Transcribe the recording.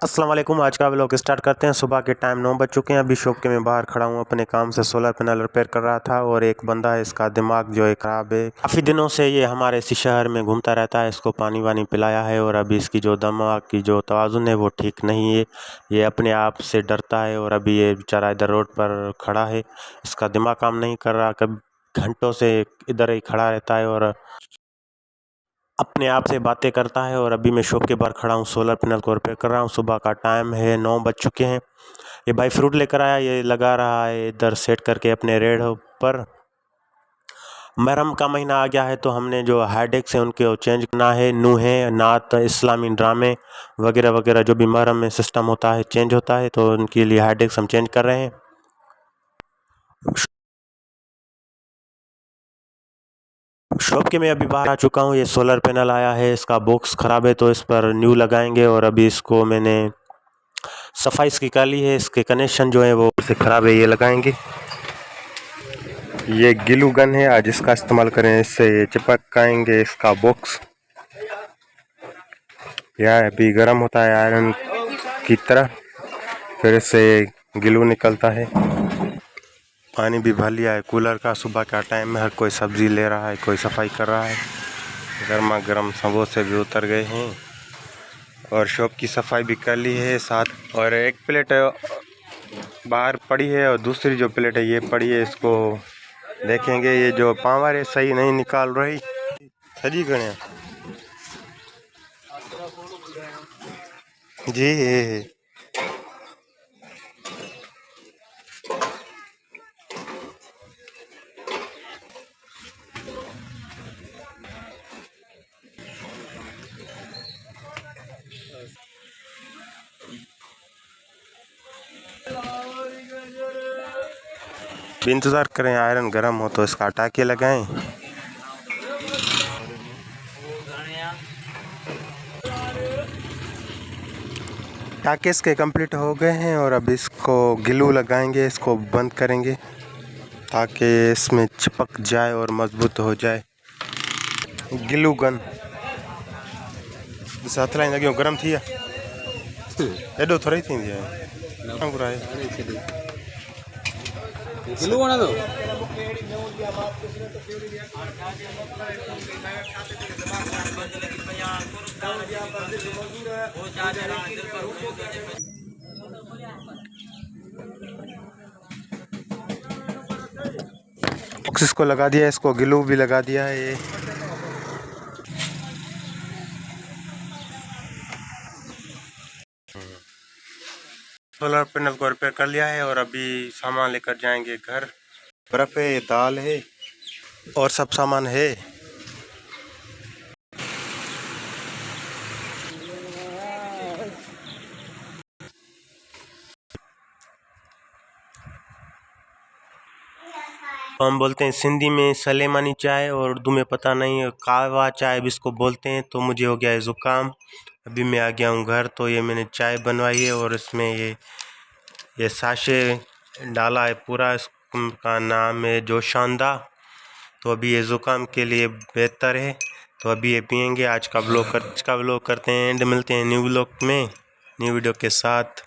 अस्सलाम वालेकुम। आज का व्लॉग स्टार्ट करते हैं। सुबह के टाइम 9 बज चुके हैं। अभी शॉप के मैं बाहर खड़ा हूँ अपने काम से। सोलर पैनल रिपेयर कर रहा था और एक बंदा है, इसका दिमाग जो है ख़राब है। काफ़ी दिनों से ये हमारे इसी शहर में घूमता रहता है। इसको पानी वानी पिलाया है और अभी इसकी जो दिमाग की जो तवाज़ुन है वो ठीक नहीं है। ये अपने आप से डरता है और अभी ये बेचारा इधर रोड पर खड़ा है। इसका दिमाग काम नहीं कर रहा, कभी घंटों से इधर ही खड़ा रहता है और अपने आप से बातें करता है। और अभी मैं शॉप के बाहर खड़ा हूँ, सोलर पैनल को रिपेयर कर रहा हूँ। सुबह का टाइम है, 9 बज चुके हैं। ये भाई फ्रूट लेकर आया, ये लगा रहा है इधर सेट करके अपने रेड पर। मुहर्रम का महीना आ गया है तो हमने जो हेडेक्स है उनके चेंज करना है। नूहे नात इस्लामी ड्रामे वगैरह वगैरह जो भी मुहर्रम में सिस्टम होता है चेंज होता है, तो उनके लिए हेडेक्स हम चेंज कर रहे हैं। शॉप के मैं अभी बाहर आ चुका हूँ। ये सोलर पैनल आया है, इसका बॉक्स ख़राब है तो इस पर न्यू लगाएंगे। और अभी इसको मैंने सफाई इसकी कर ली है। इसके कनेक्शन जो है वो से ख़राब है, ये लगाएंगे। ये ग्लू गन है, आज इसका इस्तेमाल करें। इससे ये चिपकाएंगे इसका बॉक्स। यह अभी गर्म होता है आयरन की तरह, फिर इससे ग्लू निकलता है। पानी भी भर लिया है कूलर का। सुबह का टाइम है, हर कोई सब्जी ले रहा है, कोई सफाई कर रहा है। गर्मा गर्म समोसे भी उतर गए हैं और शॉप की सफाई भी कर ली है साथ। और एक प्लेट बाहर पड़ी है और दूसरी जो प्लेट है ये पड़ी है। इसको देखेंगे। ये जो पावर है सही नहीं निकाल रही। सजी गणे जी। इंतज़ार करें आयरन गर्म हो तो इसका हटा के लगाएं। टाके इसके कंप्लीट हो गए हैं और अब इसको ग्लू लगाएंगे। इसको बंद करेंगे ताकि इसमें चिपक जाए और मजबूत हो जाए। ग्लू गन साथ लाइन लगे गर्म थी एडो थोड़ी थी किलो बना दो। बॉक्स को लगा दिया, इसको ग्लू भी लगा दिया है। ये सोलर पैनल को रिपेयर कर लिया है और अभी सामान लेकर जाएंगे घर। बर्फ़ है, दाल है और सब सामान है। हम बोलते हैं सिंधी में सलेमानी चाय और उर्दू में पता नहीं कावा चाय भी इसको बोलते हैं। तो मुझे हो गया है ज़ुकाम। अभी मैं आ गया हूँ घर, तो ये मैंने चाय बनवाई है और इसमें ये साशे डाला है पूरा। इसका नाम है जोशानदा। तो अभी ये ज़ुकाम के लिए बेहतर है, तो अभी ये पियेंगे। आज का व्लॉग करते हैं एंड। मिलते हैं न्यू व्लॉग में न्यू वीडियो के साथ।